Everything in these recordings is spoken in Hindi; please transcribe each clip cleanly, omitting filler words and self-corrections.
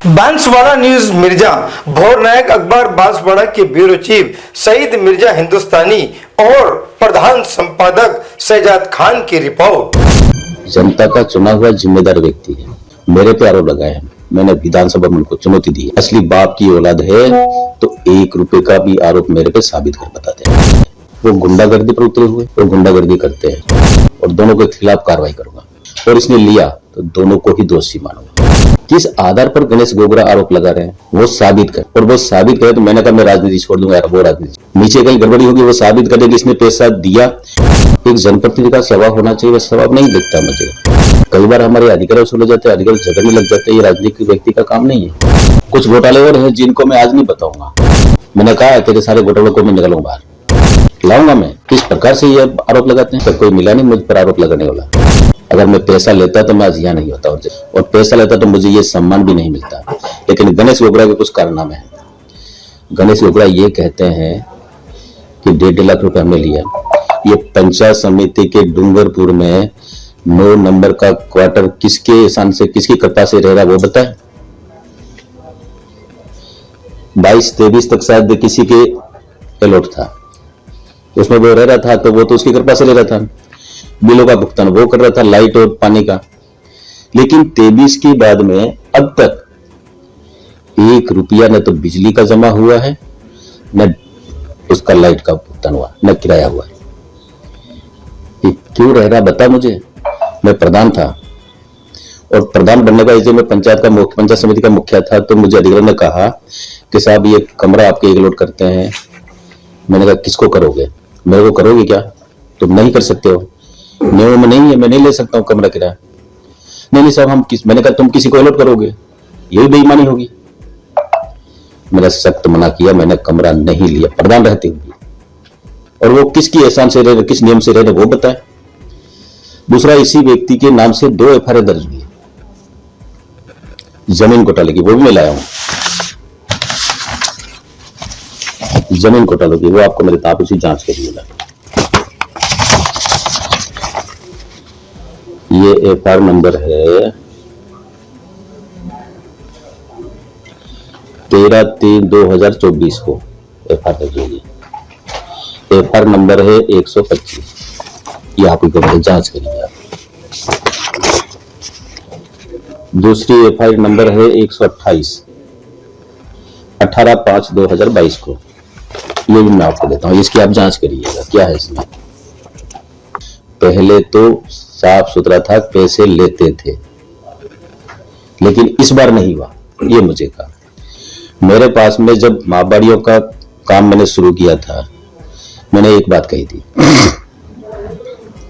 बांसवाड़ा न्यूज मिर्जा भोर नायक अखबार बांसवाड़ा के ब्यूरो चीफ सईद मिर्जा हिंदुस्तानी और प्रधान संपादक शहजाद खान की रिपोर्ट। जनता का चुना हुआ जिम्मेदार व्यक्ति है, मेरे पे आरोप लगाए हैं। मैंने विधानसभा में उनको चुनौती दी है। असली बाप की औलाद है तो 1 रुपए का भी आरोप मेरे पे साबित कर बताते हैं। वो गुंडागर्दी पर उतरे हुए, वो गुंडागर्दी करते हैं और दोनों के खिलाफ कार्रवाई करूंगा और इसने लिया तो दोनों को ही दोषी मानूंगा। किस आधार पर गणेश गोगरा आरोप लगा रहे हैं वो साबित कर, और वो साबित करे तो मैंने कहा मैं राजनीति छोड़ दूंगा यार। वो राजनीति नीचे कहीं गड़बड़ी होगी, वो साबित करे कि इसने पैसा दिया। एक जनप्रतिनिधि का स्वभाव होना चाहिए, वह स्वभाव नहीं दिखता मुझे। कई बार हमारे अधिकारी वसूले जाते हैं, अधिकारी झगड़ने लग जाते हैं। ये राजनीतिक व्यक्ति का काम नहीं है। कुछ घोटाले और हैं जिनको मैं आज नहीं बताऊंगा। मैंने कहा तेरे सारे घोटालों को मैं निकालूंगा बाहर, लाऊंगा मैं। किस प्रकार से ये आरोप लगाते हैं, तो कोई मिला नहीं मुझ पर आरोप लगाने वाला। अगर मैं पैसा लेता तो मैं आज यहाँ नहीं होता, और पैसा लेता तो मुझे ये सम्मान भी नहीं मिलता। लेकिन गणेश गोगरा के कुछ कारनामे हैं। गणेश गोगरा ये कहते हैं कि 1.5 लाख रुपए हमने लिया। ये पंचायत समिति के डूंगरपुर में 9 नंबर का क्वार्टर किसके एहसान से, किसकी कृपा से रह रहा वो बताए। 22-23 तक शायद किसी के अलॉट था, उसमें वो रह रहा था, तो वो तो उसकी कृपा से ले रहा था। बिलों का भुगतान वो कर रहा था, लाइट और पानी का। लेकिन 23 के बाद में अब तक 1 रुपया न तो बिजली का जमा हुआ है, न उसका लाइट का भुगतान हुआ, न किराया हुआ है। ये क्यों रह रहा बता मुझे। मैं प्रधान था और प्रधान बनने का जब मैं पंचायत समिति का मुखिया था, तो मुझे अधिकारी ने कहा कि साहब ये कमरा आपके अलॉट करते हैं। मैंने कहा किसको करोगे, मेरे को करोगे क्या, तुम नहीं कर सकते हो, नियम में नहीं है, मैं नहीं ले सकता हूँ कमरा किराया। नहीं साहब हम मैंने कहा तुम किसी को अलॉट करोगे, यही बेईमानी होगी। मेरा सख्त मना किया, मैंने कमरा नहीं लिया प्रधान रहते हुए। और वो किसकी एहसान से रह रहे, किस नियम से रह रहे वो बताए। दूसरा, इसी व्यक्ति के नाम से 2 FIR दर्ज हुई जमीन घोटाले की, वो भी मैं लाया हूं। जमीन घोटालों की वो आपको मेरे आप उसी जांच करिएगा। ये FIR नंबर है 13/3/2024 को FIR दर्ज हुई। FIR नंबर है 125। ये आप जांच करिए आप। दूसरी FIR नंबर है 128 18/5/2022 को। ये भी मैं आपको देता हूं, इसकी आप जांच करिएगा क्या है इसमें। पहले तो साफ सुथरा था, पैसे लेते थे, लेकिन इस बार नहीं हुआ। ये मुझे कहा। मेरे पास में जब माहबाड़ियों का काम मैंने शुरू किया था, मैंने एक बात कही थी,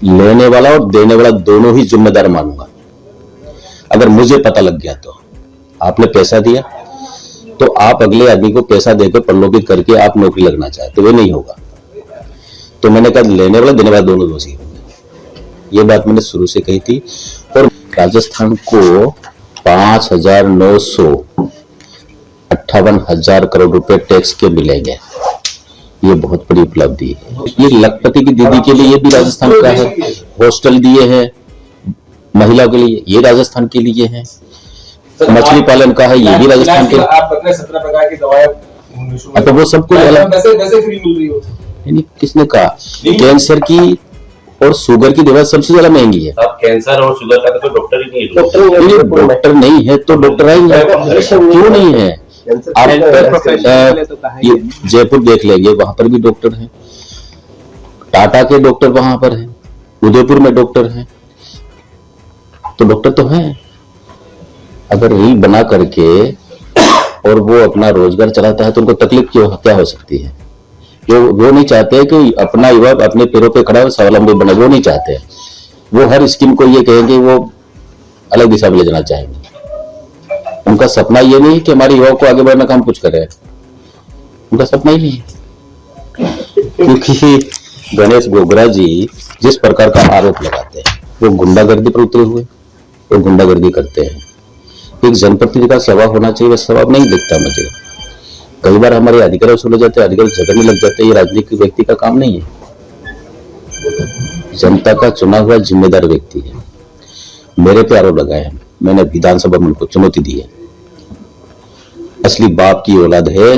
लेने वाला और देने वाला दोनों ही जिम्मेदार मानूंगा। अगर मुझे पता लग गया तो आपने पैसा दिया तो आप अगले आदमी को पैसा देकर प्रलोभित करके आप नौकरी लगना चाहते, वो नहीं होगा। तो मैंने कहा लेने वाला देने वाला दोनों दोषी होंगे। ये बात मैंने शुरू से कही थी। और राजस्थान को 5,958 करोड़ रुपए टैक्स के मिलेंगे। ये बहुत बड़ी उपलब्धि है। ये लखपति की दीदी के लिए ये भी राजस्थान का है। हॉस्टल दिए हैं महिला के लिए, ये राजस्थान के लिए है। मछली पालन का है, ये भी राजस्थान के लिए। 17 प्रकार की दवाएं तो वो सबको वैसे फ्री मिल रही हो। किसने कहा कैंसर की और शुगर की दवा सबसे ज्यादा महंगी है। अब कैंसर और शुगर का तो डॉक्टर ही नहीं है। डॉक्टर नहीं है तो डॉक्टर आएंगे, क्यों नहीं है। आप ये जयपुर देख लेंगे, वहां पर भी डॉक्टर हैं। टाटा के डॉक्टर वहां पर हैं, उदयपुर में डॉक्टर हैं, तो डॉक्टर तो है। अगर रील बना करके और वो अपना रोजगार चलाता है तो उनको तकलीफ क्या हो सकती है। वो नहीं चाहते कि अपना युवा अपने पैरों पे खड़ा हो, स्वावलंबी बने, वो नहीं चाहते। वो हर स्कीम को ये कहेंगे, वो अलग दिशा में ले जाना चाहेंगे। उनका सपना ये नहीं कि हमारे युवाओं को आगे बढ़ने का हम कुछ करें, उनका सपना ही नहीं है। क्योंकि गणेश गोगरा जी जिस प्रकार का आरोप लगाते हैं, वो गुंडागर्दी पर उतरे हुए, वो गुंडागर्दी करते हैं। एक जनप्रतिनिधि का स्वभाव होना चाहिए, वह स्वभाव नहीं दिखता मुझे। कई बार हमारे अधिकारी वसूले जाते हैं, अधिकारी झगड़ने लग जाते हैं। ये राजनीतिक व्यक्ति का काम नहीं है। जनता का चुना हुआ जिम्मेदार व्यक्ति है, मेरे पे आरोप लगाए हैं। मैंने विधानसभा में उनको चुनौती दी है। असली बाप की औलाद है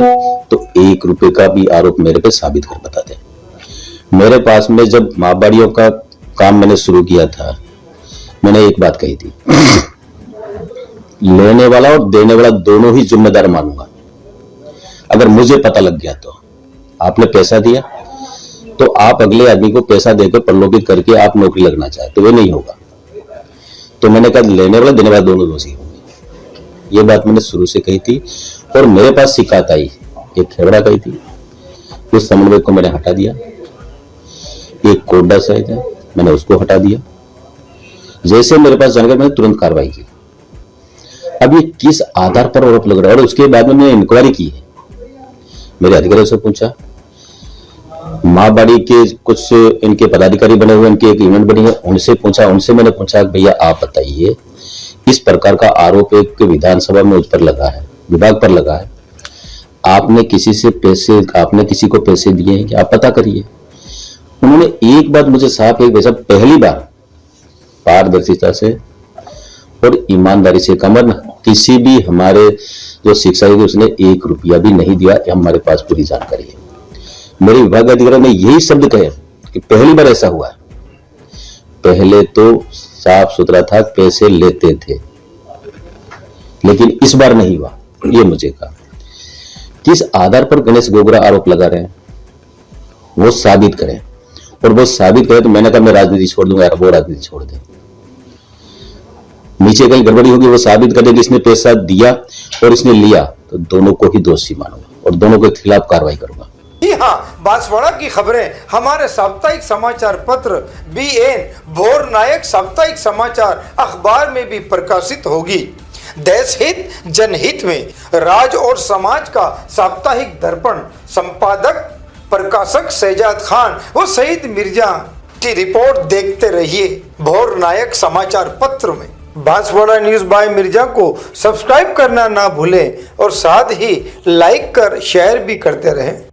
तो 1 रुपए का भी आरोप मेरे पे साबित कर बता दे। मेरे पास में जब माहबाड़ियों का काम मैंने शुरू किया था, मैंने एक बात कही थी, लेने वाला और देने वाला दोनों ही जिम्मेदार मानूंगा। अगर मुझे पता लग गया तो आपने पैसा दिया तो आप अगले आदमी को पैसा देकर प्रलोभित करके आप नौकरी लगना चाहते, वो नहीं होगा। तो मैंने कहा लेने वाला देने वाला दोनों दोषी होंगे। ये बात मैंने शुरू से कही थी और मेरे पास शिकायत आई, एक खेवड़ा कही थी, उस समन्वय को मैंने हटा दिया। एक कोडा साइज है, मैंने उसको हटा दिया। जैसे मेरे पास जानकारी मैंने तुरंत कार्रवाई की। अब ये किस आधार पर आरोप लग रहा है, और उसके बाद में मैंने इंक्वायरी की है, मेरे अधिकारियों से पूछा, माहबाड़ी के कुछ इनके पदाधिकारी बने हुए, इनकी एक इवेंट बनी है, उनसे पूछा। उनसे मैंने पूछा भैया आप बताइए, इस प्रकार का आरोप एक विधानसभा में उस पर लगा है, विभाग पर लगा है, आपने किसी से पैसे, आपने किसी को पैसे दिए हैं कि आप पता करिए। उन्होंने एक बात मुझे साफ एक वैसा पहली बार पारदर्शिता से और ईमानदारी से कहा, ना किसी भी हमारे जो शिक्षा थी उसने 1 रुपया भी नहीं दिया, हमारे पास पूरी जानकारी है। मेरे विभाग अधिकारी ने यही शब्द कहे कि पहली बार ऐसा हुआ है। पहले तो साफ सुथरा था, पैसे लेते थे, लेकिन इस बार नहीं हुआ। ये मुझे कहा किस आधार पर गणेश गोगरा आरोप लगा रहे हैं वो साबित करें, और वो साबित करें तो मैंने कहा मैं राजनीति छोड़ दूंगा, यार वो राजनीति छोड़ दे, नीचे कहीं गड़बड़ी होगी वो साबित कर दे कि इसने पैसा दिया और इसने लिया, तो दोनों को ही दोषी मानूंगा और दोनों के खिलाफ कार्रवाई करूंगा। जी हाँ, बांसवाड़ा की खबरें हमारे साप्ताहिक समाचार पत्र BN भोर नायक साप्ताहिक समाचार अखबार में भी प्रकाशित होगी। देश हित जनहित में राज और समाज का साप्ताहिक दर्पण संपादक प्रकाशक शहजाद खान व शहीद मिर्जा की रिपोर्ट देखते रहिए भोर नायक समाचार पत्र में। बांसवाड़ा न्यूज़ बाय मिर्जा को सब्सक्राइब करना ना भूलें और साथ ही लाइक कर शेयर भी करते रहें।